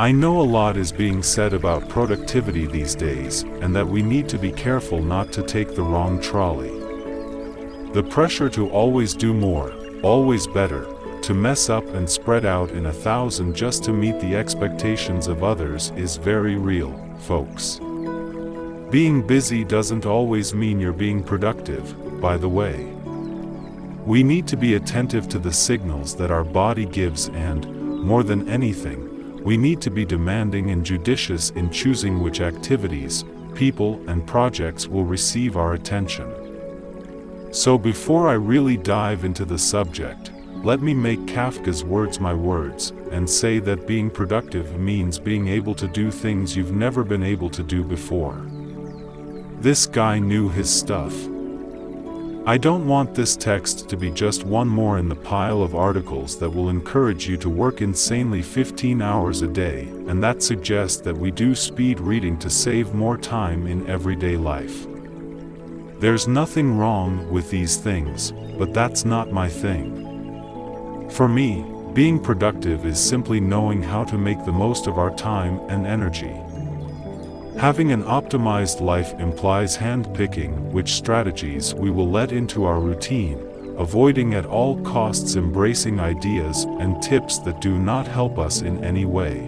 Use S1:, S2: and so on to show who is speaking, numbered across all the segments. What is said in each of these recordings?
S1: I know a lot is being said about productivity these days, and that we need to be careful not to take the wrong trolley. The pressure to always do more, always better, to mess up and spread out in 1,000 just to meet the expectations of others is very real, folks. Being busy doesn't always mean you're being productive, by the way. We need to be attentive to the signals that our body gives and, more than anything, we need to be demanding and judicious in choosing which activities, people, and projects will receive our attention. So before I really dive into the subject, let me make Kafka's words my words, and say that being productive means being able to do things you've never been able to do before. This guy knew his stuff. I don't want this text to be just one more in the pile of articles that will encourage you to work insanely 15 hours a day, and that suggests that we do speed reading to save more time in everyday life. There's nothing wrong with these things, but that's not my thing. For me, being productive is simply knowing how to make the most of our time and energy. Having an optimized life implies hand-picking which strategies we will let into our routine, avoiding at all costs embracing ideas and tips that do not help us in any way.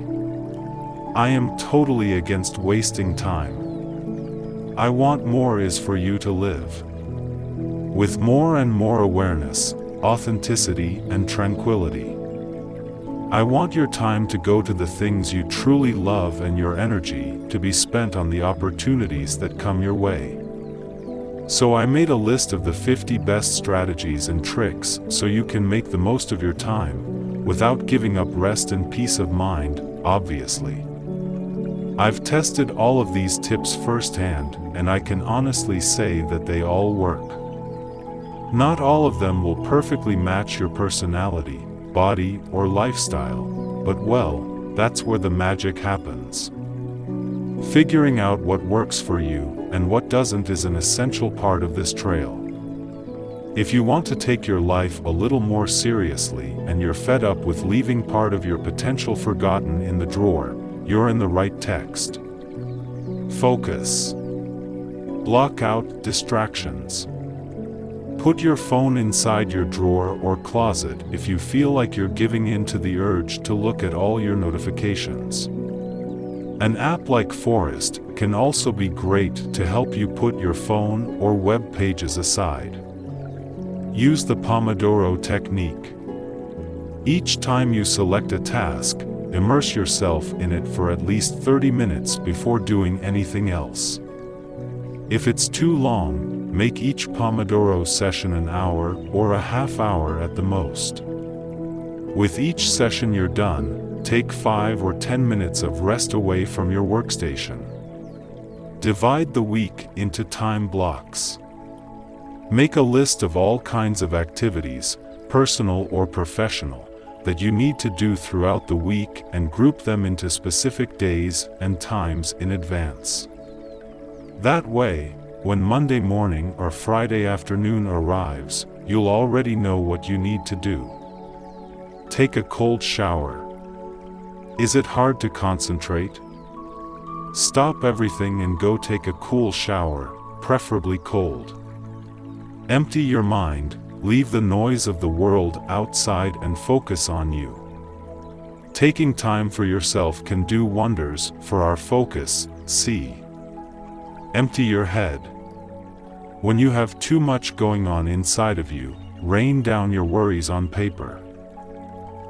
S1: I am totally against wasting time. I want more is for you to live with more and more awareness, authenticity, and tranquility. I want your time to go to the things you truly love and your energy to be spent on the opportunities that come your way. So I made a list of the 50 best strategies and tricks so you can make the most of your time, without giving up rest and peace of mind, obviously. I've tested all of these tips firsthand, and I can honestly say that they all work. Not all of them will perfectly match your personality, body, or lifestyle, but well, that's where the magic happens. Figuring out what works for you and what doesn't is an essential part of this trail. If you want to take your life a little more seriously and you're fed up with leaving part of your potential forgotten in the drawer, you're in the right text. Focus. Block out distractions. Put your phone inside your drawer or closet if you feel like you're giving in to the urge to look at all your notifications. An app like Forest can also be great to help you put your phone or web pages aside. Use the Pomodoro technique. Each time you select a task, immerse yourself in it for at least 30 minutes before doing anything else. If it's too long, make each Pomodoro session an hour or a half hour at the most. With each session you're done, take 5 or 10 minutes of rest away from your workstation. Divide the week into time blocks. Make a list of all kinds of activities, personal or professional, that you need to do throughout the week and group them into specific days and times in advance. That way, when Monday morning or Friday afternoon arrives, you'll already know what you need to do. Take a cold shower. Is it hard to concentrate? Stop everything and go take a cool shower, preferably cold. Empty your mind, leave the noise of the world outside and focus on you. Taking time for yourself can do wonders for our focus. See. Empty your head. When you have too much going on inside of you, rain down your worries on paper.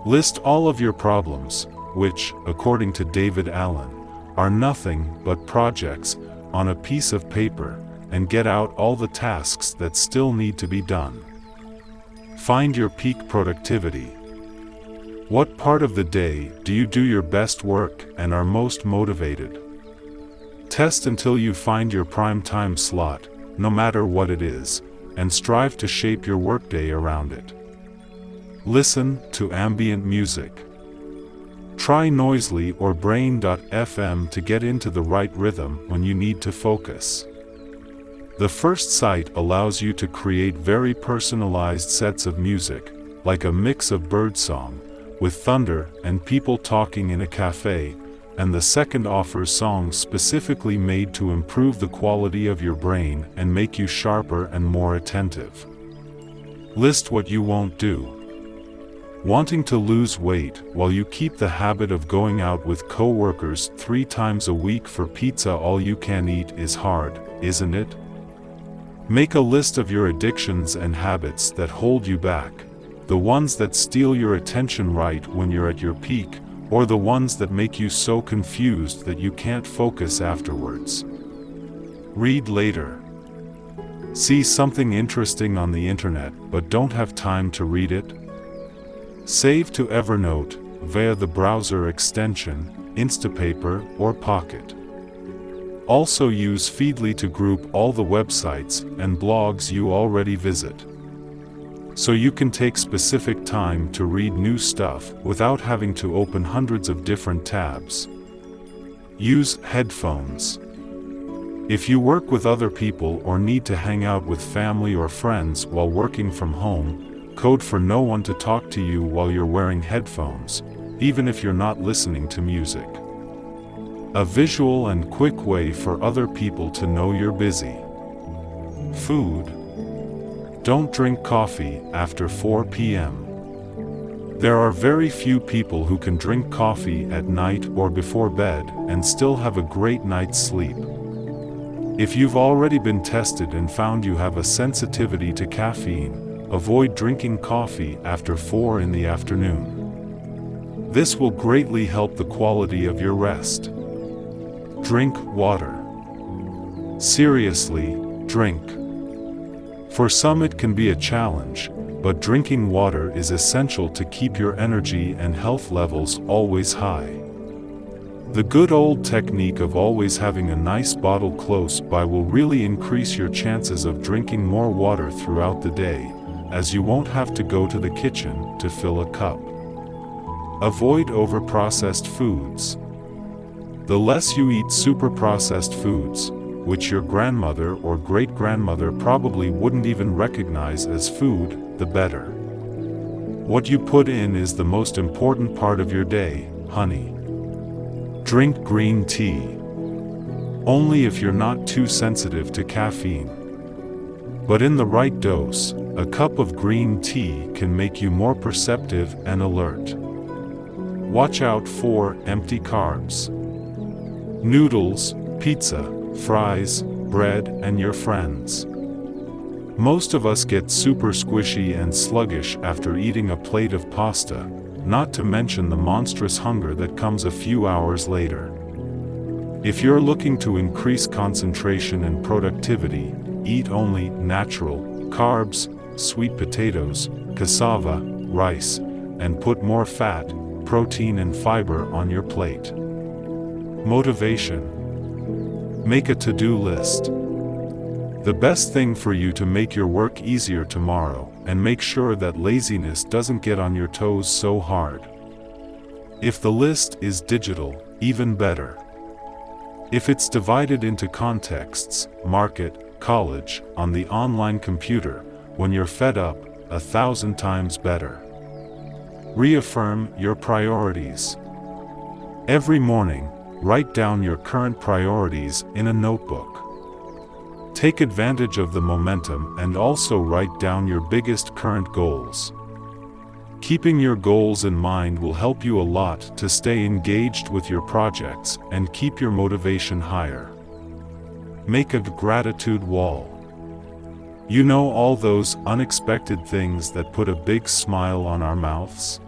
S1: List all of your problems, which, according to David Allen, are nothing but projects, on a piece of paper, and get out all the tasks that still need to be done. Find your peak productivity. What part of the day do you do your best work and are most motivated? Test until you find your prime time slot, no matter what it is, and strive to shape your workday around it. Listen to ambient music. Try Noisely or Brain.fm to get into the right rhythm when you need to focus. The first site allows you to create very personalized sets of music, like a mix of birdsong, with thunder and people talking in a cafe, and the second offers songs specifically made to improve the quality of your brain and make you sharper and more attentive. List what you won't do. Wanting to lose weight while you keep the habit of going out with co-workers 3 times a week for pizza all you can eat is hard, isn't it? Make a list of your addictions and habits that hold you back, the ones that steal your attention right when you're at your peak, or the ones that make you so confused that you can't focus afterwards. Read later. See something interesting on the internet but don't have time to read it? Save to Evernote via the browser extension, Instapaper, or Pocket. Also use Feedly to group all the websites and blogs you already visit, so you can take specific time to read new stuff without having to open hundreds of different tabs. Use headphones. If you work with other people or need to hang out with family or friends while working from home, code for no one to talk to you while you're wearing headphones, even if you're not listening to music. A visual and quick way for other people to know you're busy. Food. Don't drink coffee after 4 p.m. There are very few people who can drink coffee at night or before bed and still have a great night's sleep. If you've already been tested and found you have a sensitivity to caffeine, avoid drinking coffee after 4 in the afternoon. This will greatly help the quality of your rest. Drink water. Seriously, drink. For some it can be a challenge, but drinking water is essential to keep your energy and health levels always high. The good old technique of always having a nice bottle close by will really increase your chances of drinking more water throughout the day, as you won't have to go to the kitchen to fill a cup. Avoid over-processed foods. The less you eat super-processed foods, which your grandmother or great-grandmother probably wouldn't even recognize as food, the better. What you put in is the most important part of your day, honey. Drink green tea. Only if you're not too sensitive to caffeine. But in the right dose, a cup of green tea can make you more perceptive and alert. Watch out for empty carbs. Noodles, pizza, fries, bread, and your friends. Most of us get super squishy and sluggish after eating a plate of pasta, not to mention the monstrous hunger that comes a few hours later. If you're looking to increase concentration and productivity, eat only natural carbs, sweet potatoes, cassava, rice, and put more fat, protein and fiber on your plate. Motivation. Make a to-do list. The best thing for you to make your work easier tomorrow, and make sure that laziness doesn't get on your toes so hard. If the list is digital, even better. If it's divided into contexts, market, college, on the online computer, when you're fed up, 1,000 times better. Reaffirm your priorities. Every morning, write down your current priorities in a notebook. Take advantage of the momentum and also write down your biggest current goals. Keeping your goals in mind will help you a lot to stay engaged with your projects and keep your motivation higher. Make a gratitude wall. You know, all those unexpected things that put a big smile on our mouths?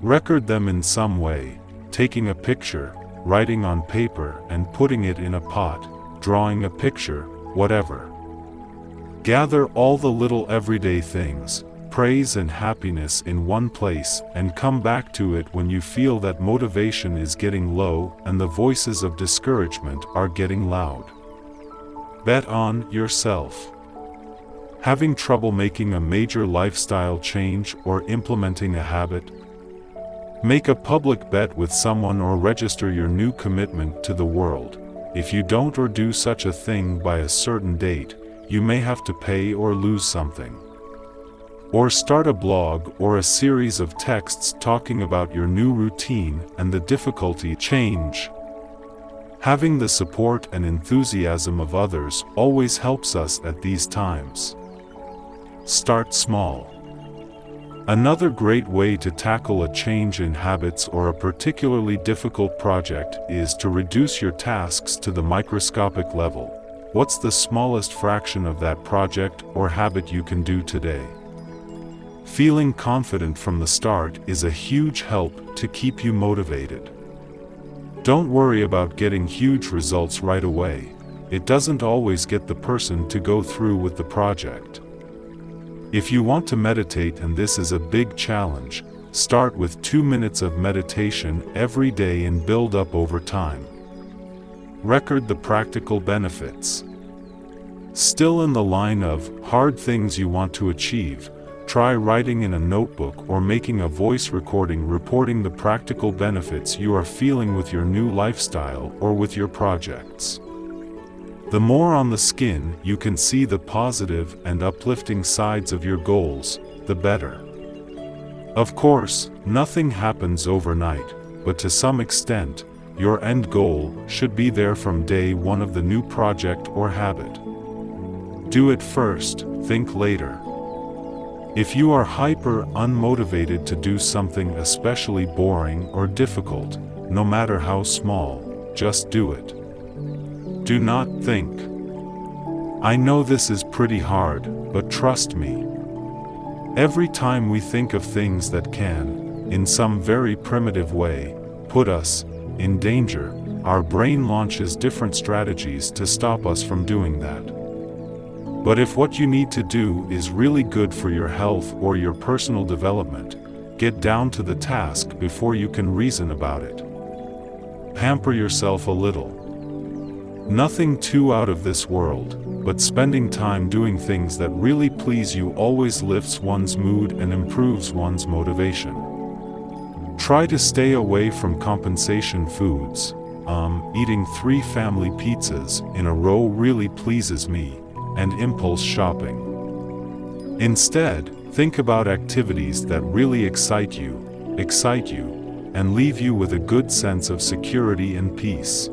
S1: Record them in some way, taking a picture, writing on paper and putting it in a pot, drawing a picture, whatever. Gather all the little everyday things, praise and happiness in one place, and come back to it when you feel that motivation is getting low and the voices of discouragement are getting loud. Bet on yourself. Having trouble making a major lifestyle change or implementing a habit? Make a public bet with someone or register your new commitment to the world. If you don't or do such a thing by a certain date, you may have to pay or lose something. Or start a blog or a series of texts talking about your new routine and the difficulty change. Having the support and enthusiasm of others always helps us at these times. Start small. Another great way to tackle a change in habits or a particularly difficult project is to reduce your tasks to the microscopic level. What's the smallest fraction of that project or habit you can do today? Feeling confident from the start is a huge help to keep you motivated. Don't worry about getting huge results right away. It doesn't always get the person to go through with the project. If you want to meditate and this is a big challenge, start with 2 minutes of meditation every day and build up over time. Record the practical benefits. Still in the line of hard things you want to achieve, try writing in a notebook or making a voice recording reporting the practical benefits you are feeling with your new lifestyle or with your projects. The more on the skin you can see the positive and uplifting sides of your goals, the better. Of course, nothing happens overnight, but to some extent, your end goal should be there from day one of the new project or habit. Do it first, think later. If you are hyper unmotivated to do something especially boring or difficult, no matter how small, just do it. Do not think. I know this is pretty hard, but trust me. Every time we think of things that can, in some very primitive way, put us in danger, our brain launches different strategies to stop us from doing that. But if what you need to do is really good for your health or your personal development, get down to the task before you can reason about it. Pamper yourself a little. Nothing too out of this world, but spending time doing things that really please you always lifts one's mood and improves one's motivation. Try to stay away from compensation foods. Eating 3 family pizzas in a row really pleases me, and impulse shopping. Instead, think about activities that really excite you, and leave you with a good sense of security and peace.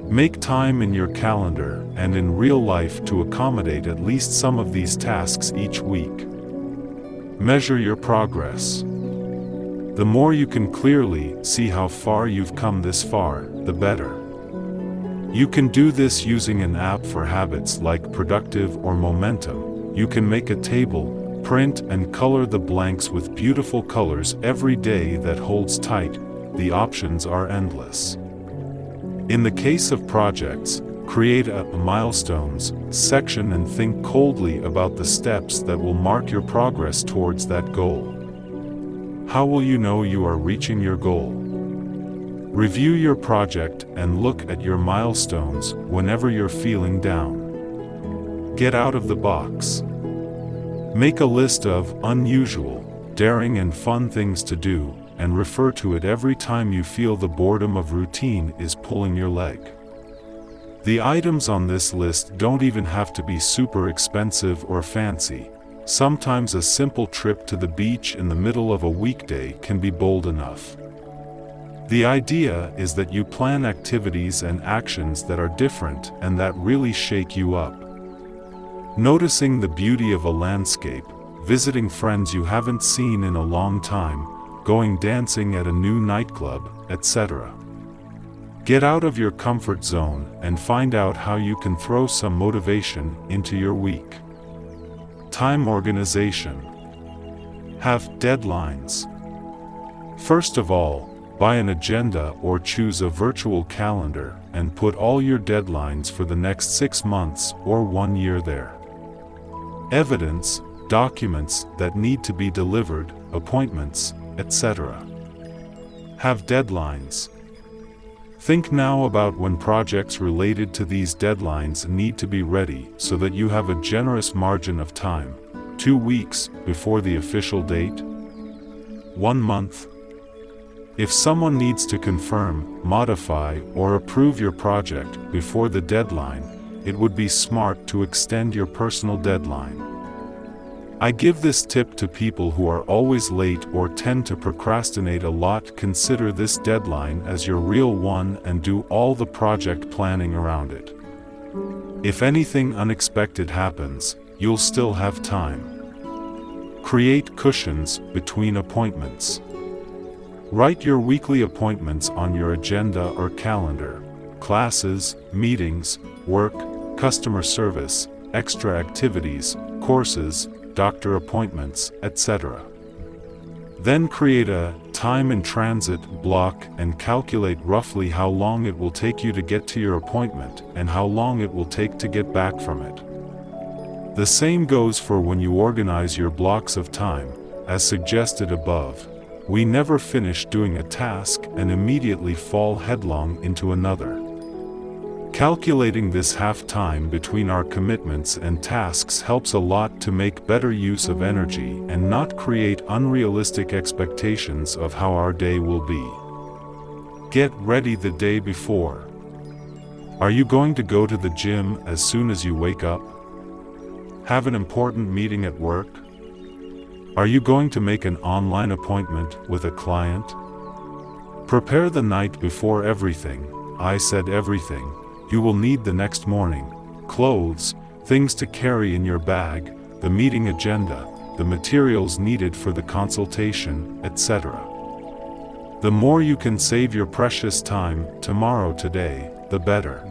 S1: Make time in your calendar and in real life to accommodate at least some of these tasks each week. Measure your progress. The more you can clearly see how far you've come this far, the better. You can do this using an app for habits like Productive or Momentum. You can make a table, print and color the blanks with beautiful colors every day that holds tight. The options are endless. In the case of projects, create a milestones section and think coldly about the steps that will mark your progress towards that goal. How will you know you are reaching your goal? Review your project and look at your milestones whenever you're feeling down. Get out of the box. Make a list of unusual, daring and fun things to do, and refer to it every time you feel the boredom of routine is pulling your leg. The items on this list don't even have to be super expensive or fancy. Sometimes a simple trip to the beach in the middle of a weekday can be bold enough. The idea is that you plan activities and actions that are different and that really shake you up. Noticing the beauty of a landscape, visiting friends you haven't seen in a long time, going dancing at a new nightclub, etc. Get out of your comfort zone and find out how you can throw some motivation into your week. Time organization. Have deadlines. First of all, buy an agenda or choose a virtual calendar and put all your deadlines for the next 6 months or 1 year there. Evidence, documents that need to be delivered, appointments, etc. Have deadlines. Think now about when projects related to these deadlines need to be ready so that you have a generous margin of time. 2 weeks before the official date? 1 month? If someone needs to confirm, modify, or approve your project before the deadline, it would be smart to extend your personal deadline. I give this tip to people who are always late or tend to procrastinate a lot. Consider this deadline as your real one and do all the project planning around it. If anything unexpected happens, you'll still have time. Create cushions between appointments. Write your weekly appointments on your agenda or calendar. Classes, meetings, work, customer service, extra activities, courses, doctor appointments, etc. Then create a time in transit block and calculate roughly how long it will take you to get to your appointment and how long it will take to get back from it. The same goes for when you organize your blocks of time, as suggested above. We never finish doing a task and immediately fall headlong into another. Calculating this half-time between our commitments and tasks helps a lot to make better use of energy and not create unrealistic expectations of how our day will be. Get ready the day before. Are you going to go to the gym as soon as you wake up? Have an important meeting at work? Are you going to make an online appointment with a client? Prepare the night before everything. I said everything. You will need the next morning: clothes, things to carry in your bag, the meeting agenda, the materials needed for the consultation, etc. The more you can save your precious time tomorrow today, the better.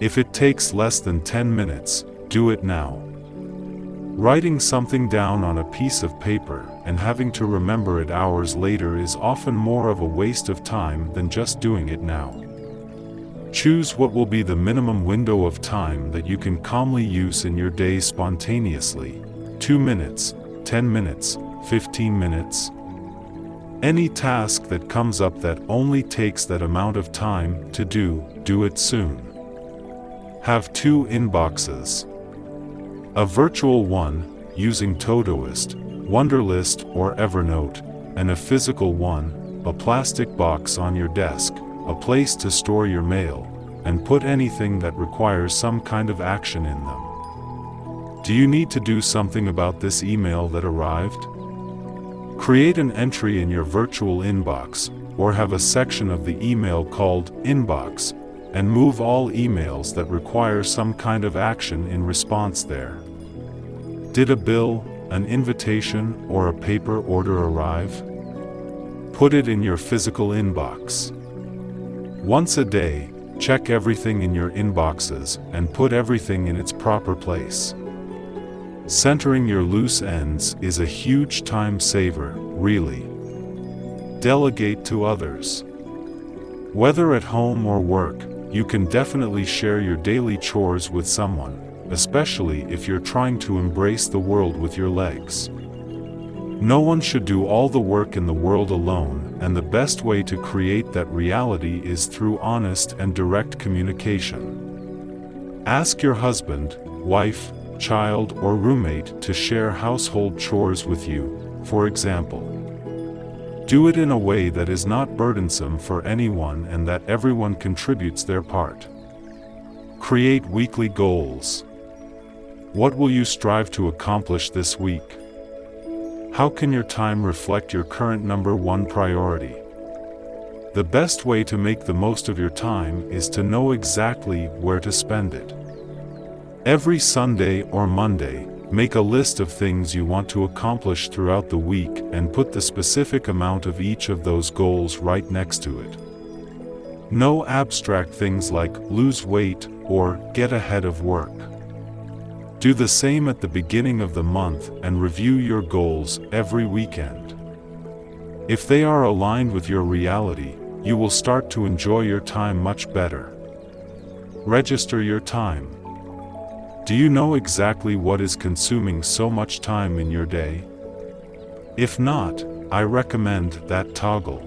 S1: If it takes less than 10 minutes, do it now. Writing something down on a piece of paper and having to remember it hours later is often more of a waste of time than just doing it now. Choose what will be the minimum window of time that you can calmly use in your day spontaneously: 2 minutes, 10 minutes, 15 minutes. Any task that comes up that only takes that amount of time to do it soon. Have 2 inboxes. A virtual one, using Todoist, Wunderlist or Evernote, and a physical one, a plastic box on your desk, a place to store your mail, and put anything that requires some kind of action in them. Do you need to do something about this email that arrived? Create an entry in your virtual inbox, or have a section of the email called Inbox, and move all emails that require some kind of action in response there. Did a bill, an invitation, or a paper order arrive? Put it in your physical inbox. Once a day, check everything in your inboxes and put everything in its proper place. Centering your loose ends is a huge time saver, really. Delegate to others. Whether at home or work, you can definitely share your daily chores with someone, especially if you're trying to embrace the world with your legs. No one should do all the work in the world alone, and the best way to create that reality is through honest and direct communication. Ask your husband, wife, child, or roommate to share household chores with you, for example. Do it in a way that is not burdensome for anyone and that everyone contributes their part. Create weekly goals. What will you strive to accomplish this week? How can your time reflect your current number one priority? The best way to make the most of your time is to know exactly where to spend it. Every Sunday or Monday, make a list of things you want to accomplish throughout the week and put the specific amount of each of those goals right next to it. No abstract things like lose weight or get ahead of work. Do the same at the beginning of the month and review your goals every weekend. If they are aligned with your reality, you will start to enjoy your time much better. Register your time. Do you know exactly what is consuming so much time in your day? If not, I recommend that toggle.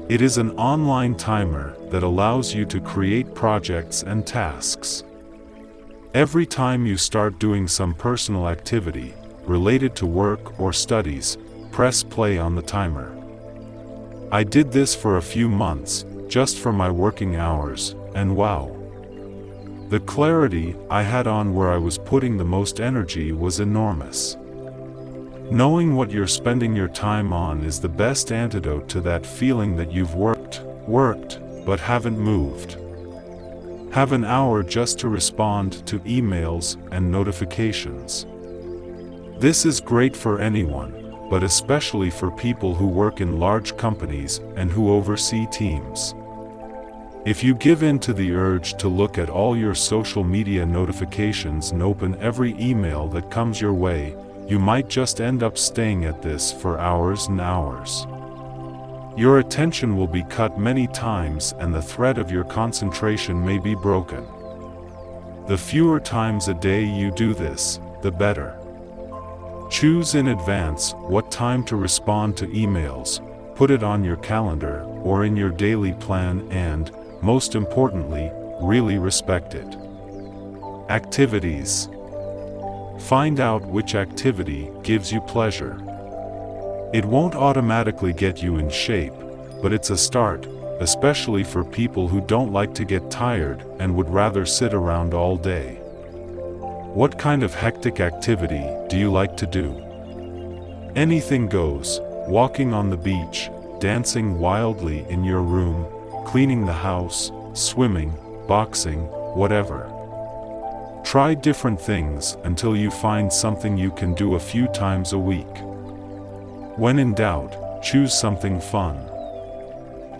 S1: It is an online timer that allows you to create projects and tasks. Every time you start doing some personal activity, related to work or studies, press play on the timer. I did this for a few months, just for my working hours, and wow! The clarity I had on where I was putting the most energy was enormous. Knowing what you're spending your time on is the best antidote to that feeling that you've worked, but haven't moved. Have an hour just to respond to emails and notifications. This is great for anyone, but especially for people who work in large companies and who oversee teams. If you give in to the urge to look at all your social media notifications and open every email that comes your way, you might just end up staying at this for hours and hours. Your attention will be cut many times and the thread of your concentration may be broken. The fewer times a day you do this, the better. Choose in advance what time to respond to emails, put it on your calendar or in your daily plan and, most importantly, really respect it. Activities. Find out which activity gives you pleasure. It won't automatically get you in shape, but it's a start, especially for people who don't like to get tired and would rather sit around all day. What kind of hectic activity do you like to do? Anything goes: walking on the beach, dancing wildly in your room, cleaning the house, swimming, boxing, whatever. Try different things until you find something you can do a few times a week. When in doubt, choose something fun.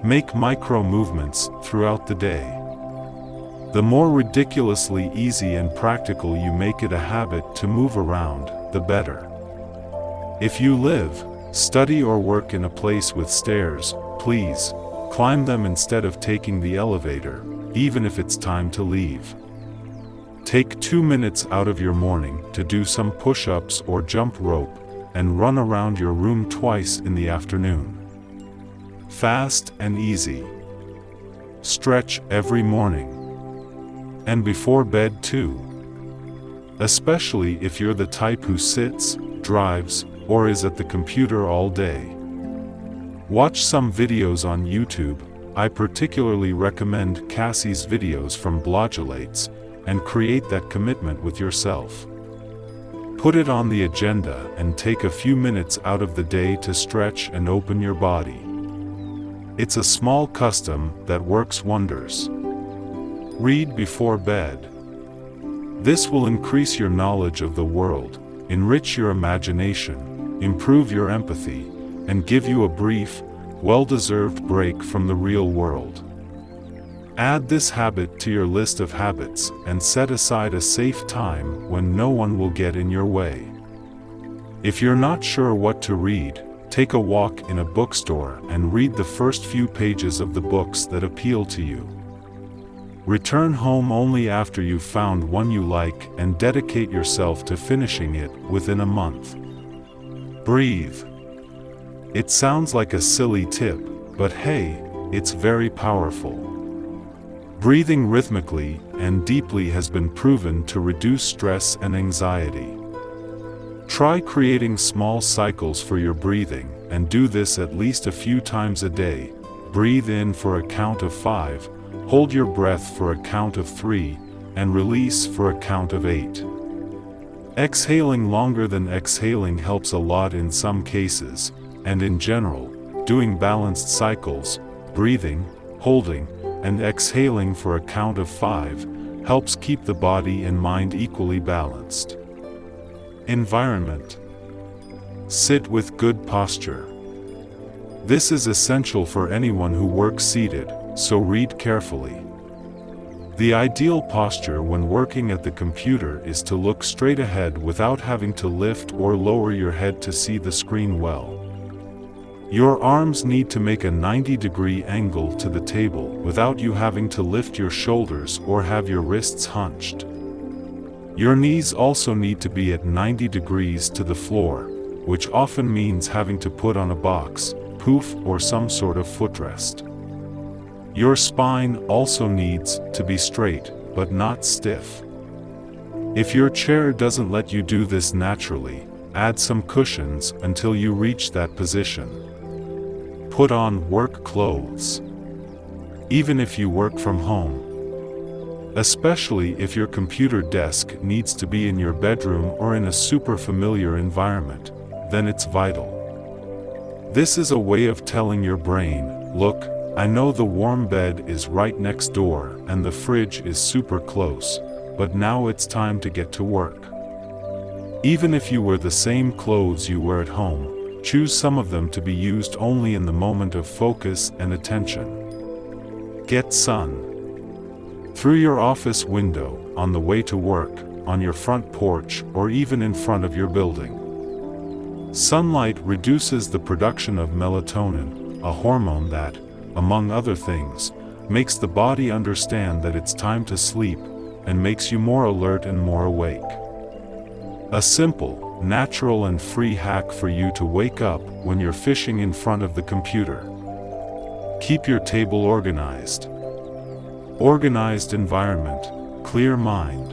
S1: Make micro movements throughout the day. The more ridiculously easy and practical you make it a habit to move around, the better. If you live, study or work in a place with stairs, please climb them instead of taking the elevator, even if it's time to leave. Take 2 minutes out of your morning to do some push-ups or jump rope, and run around your room twice in the afternoon. Fast and easy. Stretch every morning. And before bed too. Especially if you're the type who sits, drives, or is at the computer all day. Watch some videos on YouTube. I particularly recommend Cassie's videos from Blogulates, and create that commitment with yourself. Put it on the agenda and take a few minutes out of the day to stretch and open your body. It's a small custom that works wonders. Read before bed. This will increase your knowledge of the world, enrich your imagination, improve your empathy, and give you a brief, well-deserved break from the real world. Add this habit to your list of habits and set aside a safe time when no one will get in your way. If you're not sure what to read, take a walk in a bookstore and read the first few pages of the books that appeal to you. Return home only after you've found one you like and dedicate yourself to finishing it within a month. Breathe. It sounds like a silly tip, but hey, it's very powerful. Breathing rhythmically and deeply has been proven to reduce stress and anxiety. Try creating small cycles for your breathing, and do this at least a few times a day. Breathe in for a count of 5, hold your breath for a count of 3, and release for a count of 8. Exhaling longer than exhaling helps a lot in some cases, and in general, doing balanced cycles, breathing, holding, and exhaling for a count of 5, helps keep the body and mind equally balanced. Environment. Sit with good posture. This is essential for anyone who works seated, so read carefully. The ideal posture when working at the computer is to look straight ahead without having to lift or lower your head to see the screen well. Your arms need to make a 90-degree angle to the table without you having to lift your shoulders or have your wrists hunched. Your knees also need to be at 90 degrees to the floor, which often means having to put on a box, poof, or some sort of footrest. Your spine also needs to be straight, but not stiff. If your chair doesn't let you do this naturally, add some cushions until you reach that position. Put on work clothes. Even if you work from home. Especially if your computer desk needs to be in your bedroom or in a super familiar environment, then it's vital. This is a way of telling your brain, look, I know the warm bed is right next door and the fridge is super close, but now it's time to get to work. Even if you wear the same clothes you wear at home, choose some of them to be used only in the moment of focus and attention. Get sun. Through your office window, on the way to work, on your front porch, or even in front of your building. Sunlight reduces the production of melatonin, a hormone that, among other things, makes the body understand that it's time to sleep, and makes you more alert and more awake. A simple, natural and free hack for you to wake up when you're fishing in front of the computer. Keep your table organized. Organized environment, clear mind.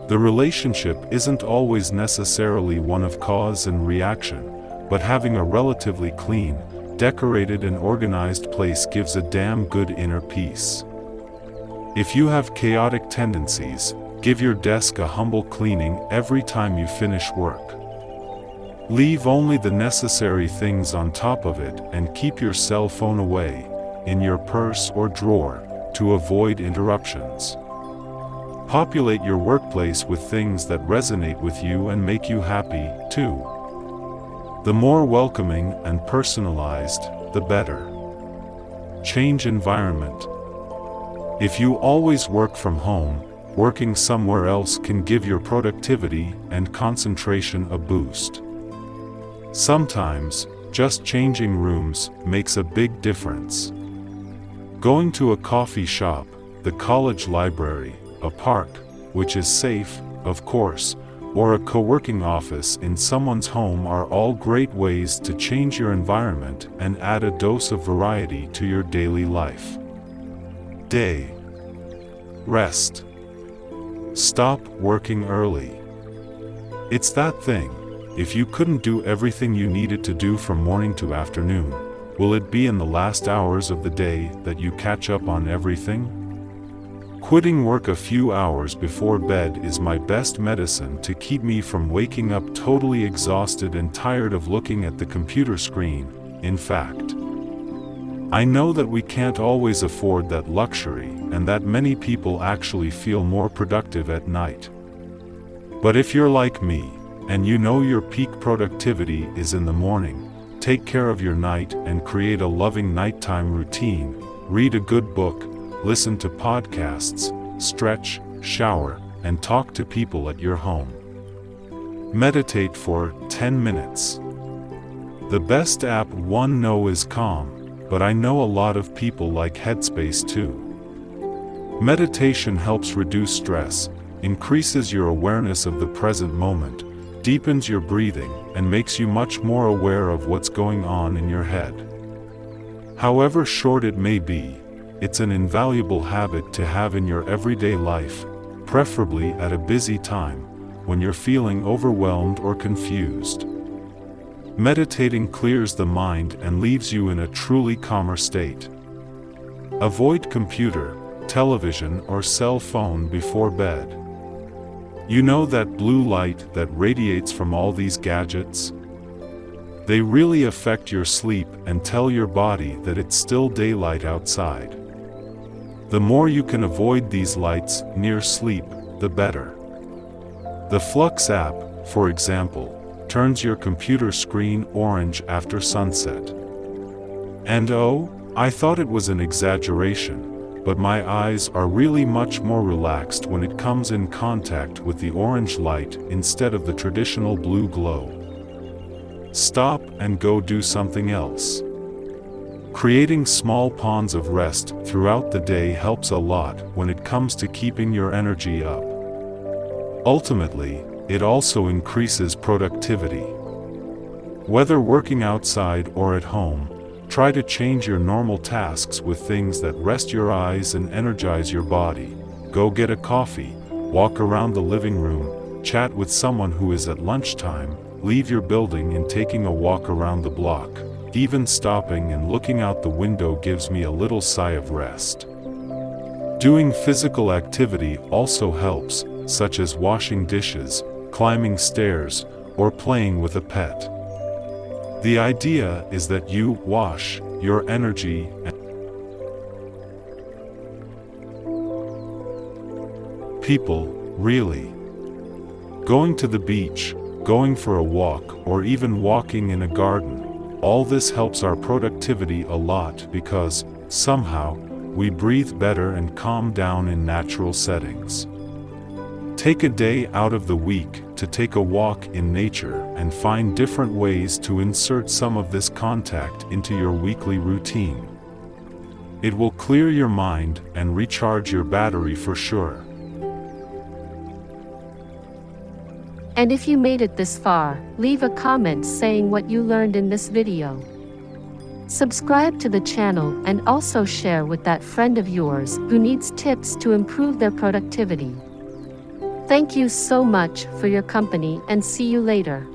S1: The relationship isn't always necessarily one of cause and reaction, but having a relatively clean, decorated and organized place gives a damn good inner peace. If you have chaotic tendencies, give your desk a humble cleaning every time you finish work. Leave only the necessary things on top of it and keep your cell phone away, in your purse or drawer, to avoid interruptions. Populate your workplace with things that resonate with you and make you happy, too. The more welcoming and personalized, the better. Change environment. If you always work from home, working somewhere else can give your productivity and concentration a boost. Sometimes, just changing rooms makes a big difference. Going to a coffee shop, the college library, a park, which is safe, of course, or a co-working office in someone's home are all great ways to change your environment and add a dose of variety to your daily life. Day. Rest. Stop working early. It's that thing. If you couldn't do everything you needed to do from morning to afternoon, will it be in the last hours of the day that you catch up on everything? Quitting work a few hours before bed is my best medicine to keep me from waking up totally exhausted and tired of looking at the computer screen. In fact, I know that we can't always afford that luxury and that many people actually feel more productive at night. But if you're like me, and you know your peak productivity is in the morning, take care of your night and create a loving nighttime routine. Read a good book, listen to podcasts, stretch, shower, and talk to people at your home. Meditate for 10 minutes. The best app one know is Calm, but I know a lot of people like Headspace too. Meditation helps reduce stress, increases your awareness of the present moment, deepens your breathing, and makes you much more aware of what's going on in your head. However short it may be, it's an invaluable habit to have in your everyday life, preferably at a busy time, when you're feeling overwhelmed or confused. Meditating clears the mind and leaves you in a truly calmer state. Avoid computer, television, or cell phone before bed. You know that blue light that radiates from all these gadgets? They really affect your sleep and tell your body that it's still daylight outside. The more you can avoid these lights near sleep, the better. The Flux app, for example, turns your computer screen orange after sunset. And oh, I thought it was an exaggeration, but my eyes are really much more relaxed when it comes in contact with the orange light instead of the traditional blue glow. Stop and go do something else. Creating small ponds of rest throughout the day helps a lot when it comes to keeping your energy up. Ultimately, it also increases productivity. Whether working outside or at home, try to change your normal tasks with things that rest your eyes and energize your body. Go get a coffee, walk around the living room, chat with someone who is at lunchtime, leave your building and taking a walk around the block. Even stopping and looking out the window gives me a little sigh of rest. Doing physical activity also helps, such as washing dishes, climbing stairs, or playing with a pet. The idea is that you wash your energy and people, really. Going to the beach, going for a walk, or even walking in a garden, all this helps our productivity a lot because, somehow, we breathe better and calm down in natural settings. Take a day out of the week to take a walk in nature and find different ways to insert some of this contact into your weekly routine. It will clear your mind and recharge your battery for sure.
S2: And if you made it this far, leave a comment saying what you learned in this video. Subscribe to the channel and also share with that friend of yours who needs tips to improve their productivity. Thank you so much for your company and see you later.